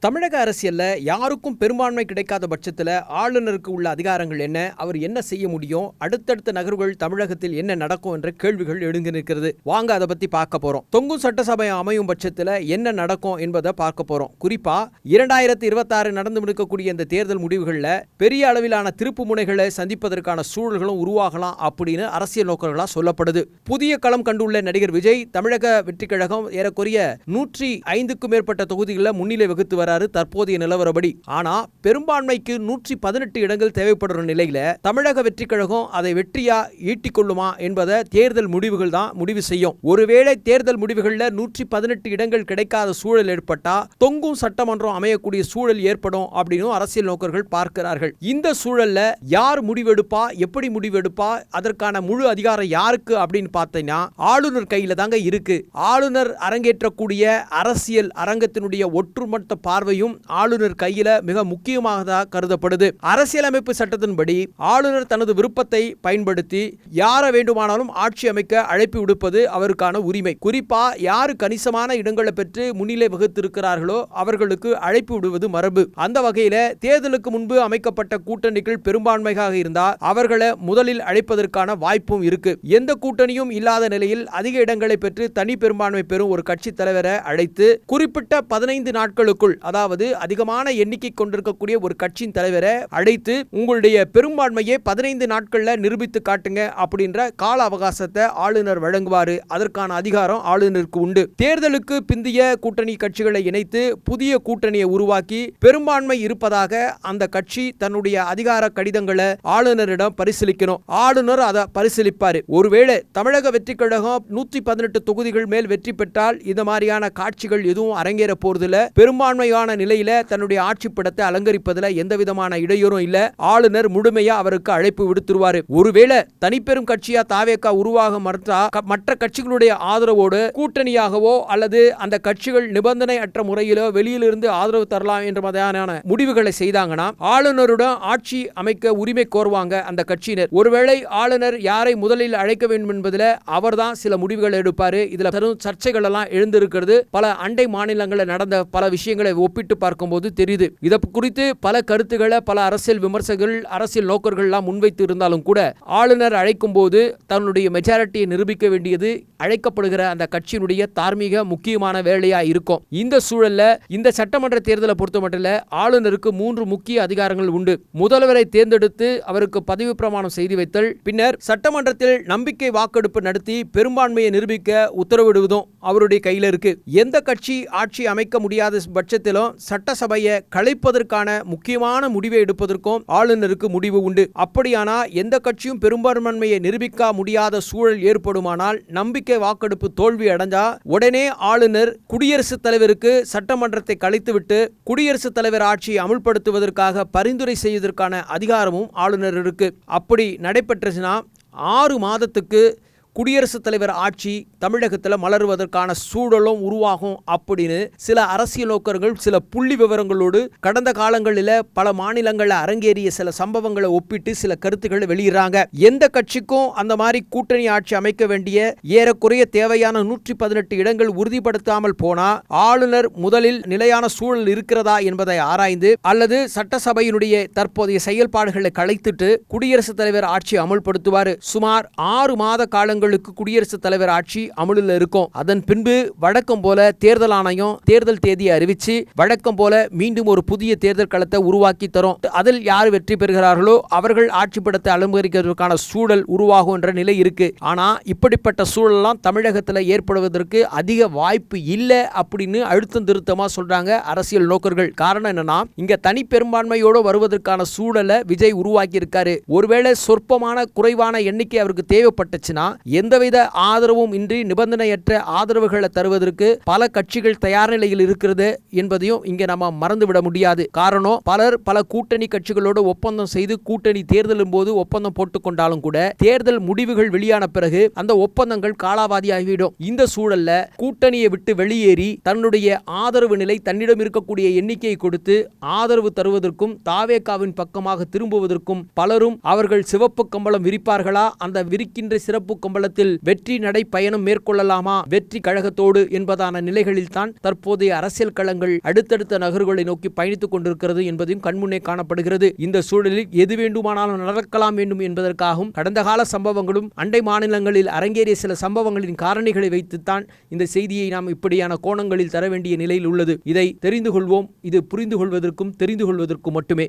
தமிழக அரசியல்ல யாருக்கும் பெரும்பான்மை கிடைக்காத பட்சத்தில் ஆளுநருக்கு உள்ள அதிகாரங்கள் என்ன, அவர் என்ன செய்ய முடியும், அடுத்தடுத்த நகர்வுகள் தமிழகத்தில் என்ன நடக்கும் என்ற கேள்விகள் எழுந்து நிற்கிறது. வாங்க அதை பத்தி பார்க்க போறோம். தொங்கும் சட்டசபை அமையும் பட்சத்தில் என்ன நடக்கும் என்பதை பார்க்க போறோம். குறிப்பா 2026 நடந்து முடிக்கக்கூடிய இந்த தேர்தல் முடிவுகளில் பெரிய அளவிலான திருப்பு முனைகளை சந்திப்பதற்கான சூழல்களும் உருவாகலாம் அப்படின்னு அரசியல் நோக்கர்களா சொல்லப்படுது. புதிய களம் கண்டுள்ள நடிகர் விஜய் தமிழக வெற்றி கழகம் ஏறக்குறைய 105க்கும் மேற்பட்ட தொகுதிகளில் முன்னிலை வகுத்து வராரு தற்போதைய நிலவரப்படி. ஆனா பெரும்பான்மைக்கு 118 இடங்கள் தேவைப்படுற நிலையில தமிழக வெற்றி கழகம் அதை வெற்றியா ஈட்டிக் கொள்ளுமா என்பதை தேர்தல் முடிவுகள் தான் முடிவு செய்யும். ஒருவேளை தேர்தல் முடிவுகளில் 118 இடங்கள் கிடைக்காத சூழல் ஏற்பட்டா தொங்கும் சட்டமன்றம் அமையக்கூடிய சூழல் ஏற்படும் அப்படின்னு அரசியல் நோக்கர்கள் பார்க்கிறார்கள். இந்த சூழல்ல யார் முடிவெடுப்பா, எப்படி முடிவெடுப்பா, அதற்கான முழு அதிகாரம் யாருக்கு அப்படின்னு பார்த்தீங்கன்னா ஆளுநர் கையில தாங்க இருக்கு. ஆளுநர் அரங்கேற்றக்கூடிய அரசியல் அரங்கத்தினுடைய ஒற்றுமொத்த பார்வையும் ஆளுநர் கையில மிக முக்கியமாக கருதப்படுது. அரசியலமைப்பு சட்டத்தின்படி ஆளுநர் தனது விருப்பத்தை பயன்படுத்தி யாரை வேண்டுமானாலும் ஆட்சி அமைக்க அழைப்பு விடுப்பது அவருக்கான உரிமை. குறிப்பா யாரு கணிசமான இடங்களை பெற்று முன்னிலை வகுத்திருக்கிறார்களோ அவர்களுக்கு அழைப்பு விடுவது மரபு. அந்த வகையில தேர்தலுக்கு முன்பு அமைக்கப்பட்ட கூட்டணிகள் பெரும்பான்மையாக இருந்தால் அவர்களை முதலில் அழைப்பதற்கான வாய்ப்பும் இருக்கு. எந்த கூட்டணியும் இல்லாத நிலையில் அதிக இடங்களை பெற்று தனி பெரும்பான்மை பெறும் ஒரு கட்சி தலைவரை அழைத்து குறிப்பிட்ட 15 நாட்களுக்குள், அதாவது அதிகமான எண்ணிக்கை கொண்டிருக்கக்கூடிய ஒரு கட்சியின் தலைவரை அழைத்து உங்களுடைய பெரும்பான்மையை 15 நாட்கள்ல நிரூபித்து காட்டுங்க அப்படின்ற கால அவகாசத்தை ஆளுநர் வழங்குவாரு. அதற்கான அதிகாரம் ஆளுநருக்கு உண்டு. தேர்தலுக்கு பிந்தைய கூட்டணி கட்சிகளை இணைத்து புதிய கூட்டணியை உருவாக்கி பெரும்பான்மை இருப்பதாக அந்த கட்சி தன்னுடைய அதிகார கடிதங்களை ஆளுநரிடம் பரிசீலிக்கணும். ஆளுநர் அதை பரிசீலிப்பாரு. ஒருவேளை தமிழக வெற்றி கழகம் 118 தொகுதிகள் மேல் வெற்றி பெற்றால் இந்த மாதிரியான காட்சிகள் எதுவும் அரங்கேற போறதில்ல. பெரும்பான்மையான நிலையில தன்னுடைய ஆட்சி படத்தை அலங்கரிப்பதில் எந்த விதமான இடையூறும் இல்ல. ஆளுநர் முழுமையா அவருக்கு அழைப்பு விடுத்துருவாரு. ஒருவேளை தனிப்பெரும் கட்சியா தாவேகா உருவாக மற்ற கட்சிகளுடைய ஆதரவோடு கூட்டணியாகவோ அல்லது அந்த கட்சிகள் நிபந்தனை அற்ற முறையிலோ வெளியிலிருந்து ஆதரவு தரலாம் என்ற மாதிரியான முடிவுகளை செய்தாங்கன்னா ஆளுநருடன் ஆட்சி அமைக்க உரிமை கோருவாங்க அந்த கட்சியினர். ஒருவேளை ஆளுநர் யாரை முதலில் அழைக்க வேண்டும் என்பதில் அவர்தான் சில முடிவுகளை எடுப்பாரு. இதுல பெரும் சர்ச்சைகள் எல்லாம் எழுந்திருக்கிறது. பல அண்டை மாநிலங்களில் நடந்த பல விஷயங்களை ஒப்பிட்டு பார்க்கும்போது தெரியுது. இதை குறித்து பல கருத்துக்களை பல அரசியல் விமர்சகர்கள், அரசியல் நோக்கர்கள் எல்லாம் முன்வைத்து இருந்தாலும் கூட ஆளுநர் அழைக்கும் போது தன்னுடைய மெஜாரிட்டியை நிரூபிக்க வேண்டியது அழைக்கப்படுகிற அந்த கட்சியினுடைய தார்மீக முக்கியமான வேலையா இருக்கும். இந்த சூழல்ல இந்த சட்டமன்ற தேர்தலை பொறுத்த மட்டும் ஆளுநருக்கு 3 முக்கிய அதிகாரங்கள் உண்டு. முதல்வரை தேர்ந்தெடுத்து அவருக்கு பதவி பிரமாணம் செய்து வைத்தல், பின்னர் சட்டமன்றத்தில் நம்பிக்கை வாக்கெடுப்பு நடத்தி பெரும்பான்மையை நிரூபிக்க உத்தரவிடுவதும் அவருடைய கையில் இருக்கு. எந்த கட்சி ஆட்சி அமைக்க முடியாத பட்சத்திலும் சட்டசபையை கலைப்பதற்கான முக்கியமான முடிவை எடுப்பதற்கும் ஆளுநருக்கு முடிவு உண்டு. அப்படியானா எந்த கட்சியும் பெரும்பான்மையை நிரூபிக்க முடியாத சூழல் ஏற்படுமானால், நம்பிக்கை வாக்கெடுப்பு தோல்வி அடைஞ்சா உடனே ஆளுநர் குடியரசுத் தலைவருக்கு சட்டமன்றத்தை கலைத்துவிட்டு குடியரசுத் தலைவர் ஆட்சியை அமுல்படுத்துவதற்காக பரிந்துரை செய்வதற்கான அதிகாரமும் ஆளுநர் இருக்கு. அப்படி நடைபெற்றுச்சுன்னா 6 மாதத்துக்கு குடியரசுத் தலைவர் ஆட்சி தமிழகத்தில் மலருவதற்கான சூழலும் உருவாகும் அப்படின்னு சில அரசியல் நோக்கர்கள் சில புள்ளி விவரங்களோடு கடந்த காலங்களில் பல மாநிலங்களில் அரங்கேறிய சில சம்பவங்களை ஒப்பிட்டு சில கருத்துக்களை வெளியிடுறாங்க. எந்த கட்சிக்கும் அந்த மாதிரி கூட்டணி ஆட்சி அமைக்க வேண்டிய ஏறக்குறைய தேவையான 118 இடங்கள் உறுதிப்படுத்தாமல் போனா ஆளுநர் முதலில் நிலையான சூழல் இருக்கிறதா என்பதை ஆராய்ந்து அல்லது சட்டசபையினுடைய தற்போதைய செயல்பாடுகளை கலைத்துட்டு குடியரசுத் தலைவர் ஆட்சி அமுல்படுத்துவார். சுமார் 6 மாத காலங்கள் குடியரசுத் தலைவர் ஆட்சி அமலில் இருக்கும். அதன் பின்பு வழக்கம் போல தேர்தல் ஆணையம் தேர்தல் தேதியை அறிவிச்சு வழக்கம் போல மீண்டும் ஒரு புதிய தேர்தல் களத்தை உருவாக்கி தரும். அதில் யார் வெற்றி பெறுகிறார்களோ அவர்கள் ஆட்சி படத்தை அலங்கரிக்கிறதுக்கான சூழல் உருவாகும் என்ற நிலை இருக்கு. ஆனா இப்படிப்பட்ட சூழலாம் தமிழகத்தில் ஏற்படுவதற்கு அதிக வாய்ப்பு இல்லை அப்படின்னு அழுத்தம் திருத்தமா சொல்றாங்க அரசியல் நோக்கர்கள். காரணம் என்னன்னா, இங்க தனி பெரும்பான்மையோடு வருவதற்கான சூழலை விஜய் உருவாக்கி இருக்காரு. ஒருவேளை சொற்பமான குறைவான எண்ணிக்கை அவருக்கு தேவைப்பட்டுச்சுன்னா எந்தவித ஆதரவும் இன்றி நிபந்தனையற்ற ஆதரவுகளை தருவதற்கு பல கட்சிகள் தயார் நிலையில் இருக்கிறது என்பதையும் இங்க நம்ம மறந்துவிட முடியாது. காரணம், பலர் பல கூட்டணி கட்சிகளோடு ஒப்பந்தம் செய்து கூட்டணி தேர்தலின் போது ஒப்பந்தம் போட்டுக் கொண்டாலும் கூட தேர்தல் முடிவுகள் வெளியான பிறகு அந்த ஒப்பந்தங்கள் காலாவதியாகிவிடும். இந்த சூழல்ல கூட்டணியை விட்டு வெளியேறி தன்னுடைய ஆதரவு நிலை தன்னிடம் இருக்கக்கூடிய எண்ணிக்கையை கொடுத்து ஆதரவு தருவதற்கும் தாவேகாவின் பக்கமாக திரும்புவதற்கும் பலரும் அவர்கள் சிவப்பு கம்பளம் விரிப்பார்களா, அந்த விரிக்கின்ற சிறப்பு கம்பள களத்தில் வெற்றி நடை பயணம் மேற்கொள்ளலாமா வெற்றி கழகத்தோடு என்பதான நிலைகளில்தான் தற்போதைய அரசியல் களங்கள் அடுத்தடுத்த நகர்வுகளை நோக்கி பயணித்துக் கொண்டிருக்கிறது என்பதையும் கண்முன்னே காணப்படுகிறது. இந்த சூழலில் எது வேண்டுமானாலும் நடக்கலாம் வேண்டும் என்பதற்காகவும் கடந்த கால சம்பவங்களும் அண்டை மாநிலங்களில் அரங்கேறிய சில சம்பவங்களின் காரணிகளை வைத்துத்தான் இந்த செய்தியை நாம் இப்படியான கோணங்களில் தர வேண்டிய நிலையில் உள்ளது. இதை தெரிந்து கொள்வோம். இது புரிந்து கொள்வதற்கும் தெரிந்து கொள்வதற்கும் மட்டுமே.